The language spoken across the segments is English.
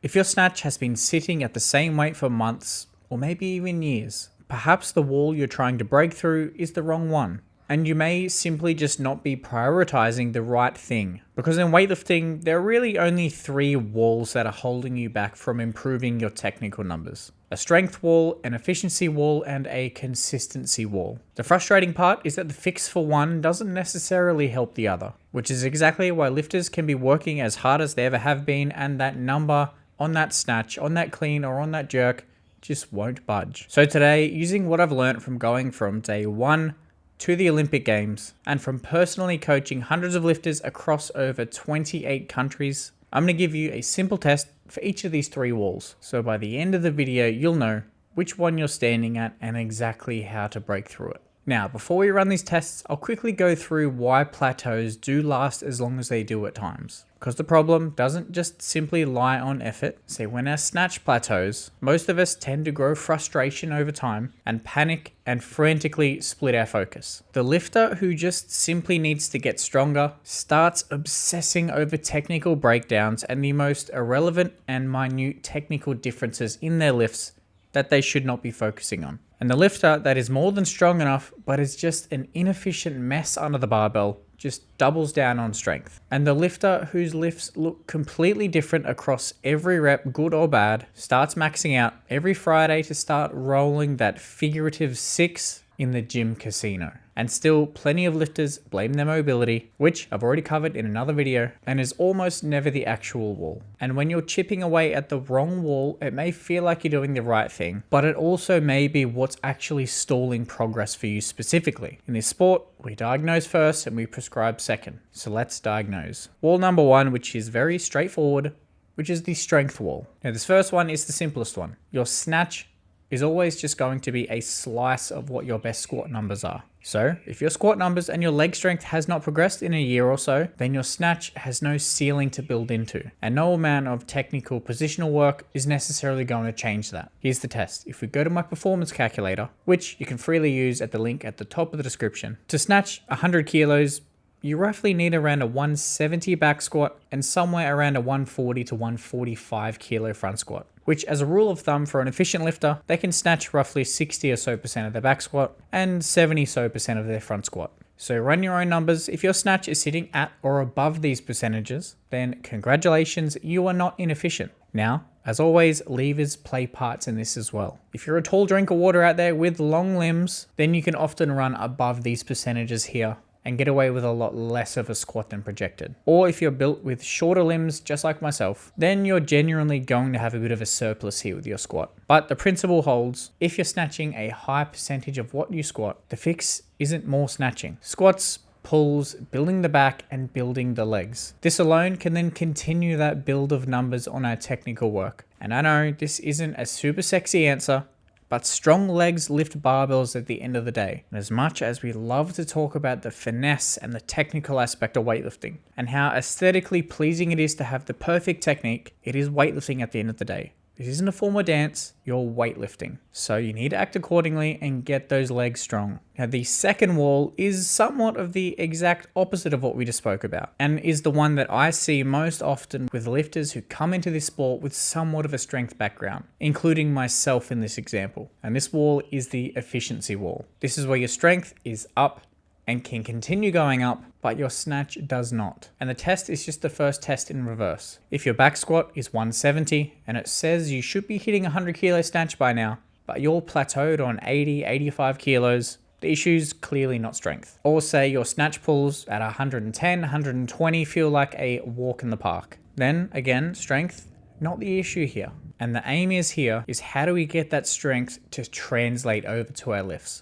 If your snatch has been sitting at the same weight for months, or maybe even years, perhaps the wall you're trying to break through is the wrong one. And you may simply just not be prioritizing the right thing. Because in weightlifting, there are really only 3 walls that are holding you back from improving your technical numbers: a strength wall, an efficiency wall, and a consistency wall. The frustrating part is that the fix for one doesn't necessarily help the other, which is exactly why lifters can be working as hard as they ever have been, and that number on that snatch, on that clean, or on that jerk just won't budge. So today, using what I've learned from going from day 1 to the Olympic Games, and from personally coaching hundreds of lifters across over 28 countries, I'm going to give you a simple test for each of these 3 walls. So by the end of the video, you'll know which one you're standing at and exactly how to break through it. Now, before we run these tests, I'll quickly go through why plateaus do last as long as they do at times. Because the problem doesn't just simply lie on effort. See, when our snatch plateaus, most of us tend to grow frustration over time and panic and frantically split our focus. The lifter who just simply needs to get stronger starts obsessing over technical breakdowns and the most irrelevant and minute technical differences in their lifts that they should not be focusing on. And the lifter that is more than strong enough, but is just an inefficient mess under the barbell, just doubles down on strength. And the lifter whose lifts look completely different across every rep, good or bad, starts maxing out every Friday to start rolling that figurative 6 in the gym casino. And still, plenty of lifters blame their mobility, which I've already covered in another video, and is almost never the actual wall. And when you're chipping away at the wrong wall, it may feel like you're doing the right thing, but it also may be what's actually stalling progress for you specifically. In this sport, we diagnose first and we prescribe second. So let's diagnose. Wall number 1, which is very straightforward, which is the strength wall. Now this first one is the simplest one. Your snatch is always just going to be a slice of what your best squat numbers are. So if your squat numbers and your leg strength has not progressed in a year or so, then your snatch has no ceiling to build into, and no amount of technical positional work is necessarily going to change that. Here's the test. If we go to my performance calculator, which you can freely use at the link at the top of the description, to snatch 100 kilos, you roughly need around a 170 back squat and somewhere around a 140 to 145 kilo front squat, which as a rule of thumb for an efficient lifter, they can snatch roughly 60 or so percent of their back squat and 70 so percent of their front squat. So run your own numbers. If your snatch is sitting at or above these percentages, then congratulations, you are not inefficient. Now, as always, levers play parts in this as well. If you're a tall drink of water out there with long limbs, then you can often run above these percentages here and get away with a lot less of a squat than projected. Or if you're built with shorter limbs, just like myself, then you're genuinely going to have a bit of a surplus here with your squat. But the principle holds. If you're snatching a high percentage of what you squat, the fix isn't more snatching. Squats, pulls, building the back, and building the legs. This alone can then continue that build of numbers on our technical work. And I know this isn't a super sexy answer, but strong legs lift barbells at the end of the day. And as much as we love to talk about the finesse and the technical aspect of weightlifting, and how aesthetically pleasing it is to have the perfect technique, it is weightlifting at the end of the day. This isn't a form of dance, you're weightlifting. So you need to act accordingly and get those legs strong. Now the second wall is somewhat of the exact opposite of what we just spoke about, and is the one that I see most often with lifters who come into this sport with somewhat of a strength background, including myself in this example. And this wall is the efficiency wall. This is where your strength is up and can continue going up, but your snatch does not. And the test is just the first test in reverse. If your back squat is 170 and it says you should be hitting 100 kilo snatch by now, but you're plateaued on 80, 85 kilos, the issue's clearly not strength. Or say your snatch pulls at 110, 120 feel like a walk in the park. Then again, strength, not the issue here. And the aim here is how do we get that strength to translate over to our lifts?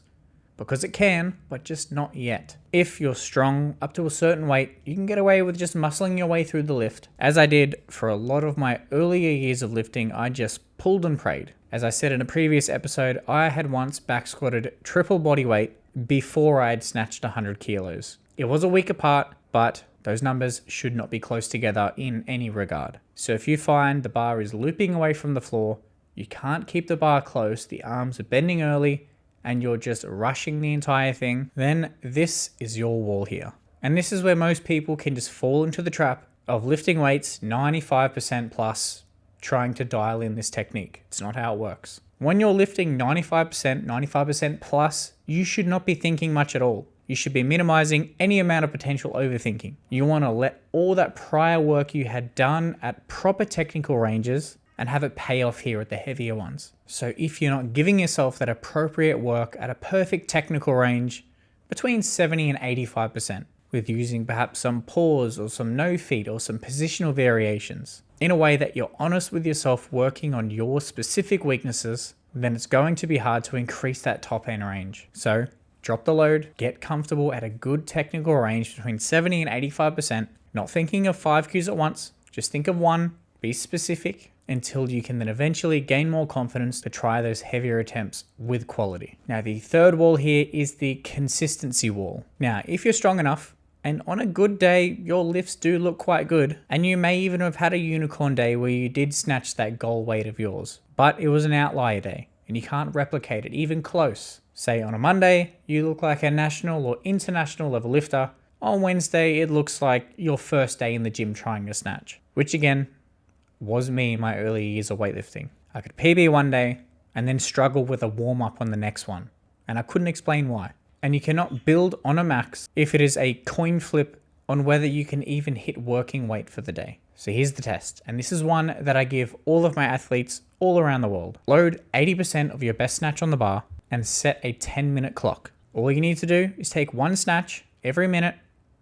Because it can, but just not yet. If you're strong up to a certain weight, you can get away with just muscling your way through the lift. As I did for a lot of my earlier years of lifting, I just pulled and prayed. As I said in a previous episode, I had once back squatted triple body weight before I had snatched 100 kilos. It was a week apart, but those numbers should not be close together in any regard. So if you find the bar is looping away from the floor, you can't keep the bar close, the arms are bending early, and you're just rushing the entire thing, then this is your wall here. And this is where most people can just fall into the trap of lifting weights 95% plus trying to dial in this technique. It's not how it works. When you're lifting 95% plus, you should not be thinking much at all. You should be minimizing any amount of potential overthinking. You want to let all that prior work you had done at proper technical ranges and have it pay off here at the heavier ones. So if you're not giving yourself that appropriate work at a perfect technical range, between 70 and 85%, with using perhaps some pause or some no feet or some positional variations, in a way that you're honest with yourself working on your specific weaknesses, then it's going to be hard to increase that top end range. So drop the load, get comfortable at a good technical range between 70 and 85%, not thinking of 5 cues at once, just think of one, be specific, until you can then eventually gain more confidence to try those heavier attempts with quality. Now, the third wall here is the consistency wall. Now, if you're strong enough, and on a good day, your lifts do look quite good, and you may even have had a unicorn day where you did snatch that goal weight of yours, but it was an outlier day, and you can't replicate it even close. Say on a Monday, you look like a national or international level lifter. On Wednesday, it looks like your first day in the gym trying to snatch, which again, was me in my early years of weightlifting. I could PB one day and then struggle with a warm up on the next one, and I couldn't explain why. And you cannot build on a max if it is a coin flip on whether you can even hit working weight for the day. So here's the test, and this is one that I give all of my athletes all around the world. Load 80% of your best snatch on the bar and set a 10-minute clock. All you need to do is take one snatch every minute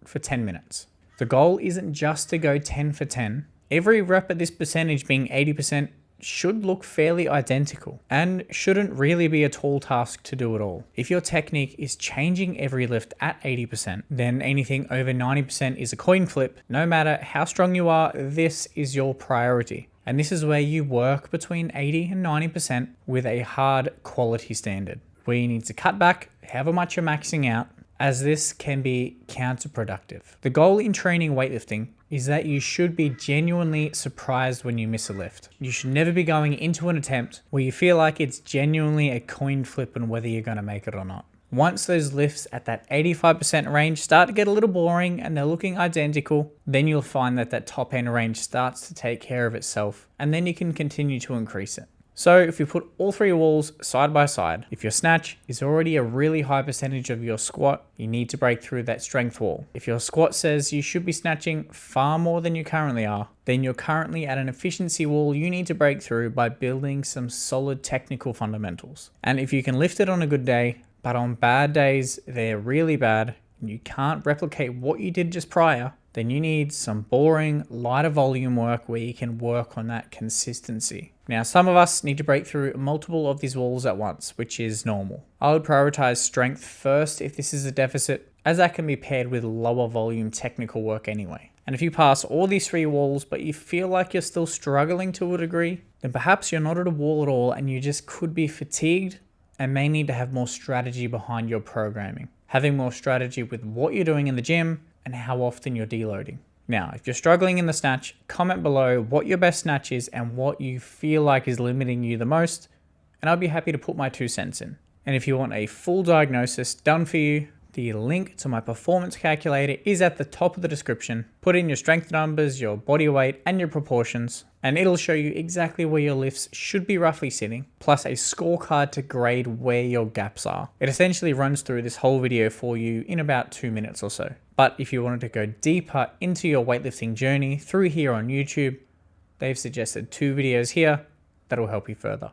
for 10 minutes. The goal isn't just to go 10 for 10. Every rep at this percentage being 80% should look fairly identical and shouldn't really be a tall task to do it all. If your technique is changing every lift at 80%, then anything over 90% is a coin flip. No matter how strong you are, this is your priority. And this is where you work between 80 and 90% with a hard quality standard, where you need to cut back however much you're maxing out, as this can be counterproductive. The goal in training weightlifting is that you should be genuinely surprised when you miss a lift. You should never be going into an attempt where you feel like it's genuinely a coin flip on whether you're going to make it or not. Once those lifts at that 85% range start to get a little boring and they're looking identical, then you'll find that that top end range starts to take care of itself, and then you can continue to increase it. So if we put all three walls side by side, if your snatch is already a really high percentage of your squat, you need to break through that strength wall. If your squat says you should be snatching far more than you currently are, then you're currently at an efficiency wall you need to break through by building some solid technical fundamentals. And if you can lift it on a good day, but on bad days they're really bad, and you can't replicate what you did just prior, then you need some boring, lighter volume work where you can work on that consistency. Now, some of us need to break through multiple of these walls at once, which is normal. I would prioritize strength first if this is a deficit, as that can be paired with lower volume technical work anyway. And if you pass all these three walls, but you feel like you're still struggling to a degree, then perhaps you're not at a wall at all and you just could be fatigued and may need to have more strategy behind your programming. Having more strategy with what you're doing in the gym and how often you're deloading. Now, if you're struggling in the snatch, comment below what your best snatch is and what you feel like is limiting you the most, and I'll be happy to put my 2 cents in. And if you want a full diagnosis done for you, the link to my performance calculator is at the top of the description. Put in your strength numbers, your body weight, and your proportions, and it'll show you exactly where your lifts should be roughly sitting, plus a scorecard to grade where your gaps are. It essentially runs through this whole video for you in about 2 minutes or so. But if you wanted to go deeper into your weightlifting journey through here on YouTube, they've suggested 2 videos here that'll help you further.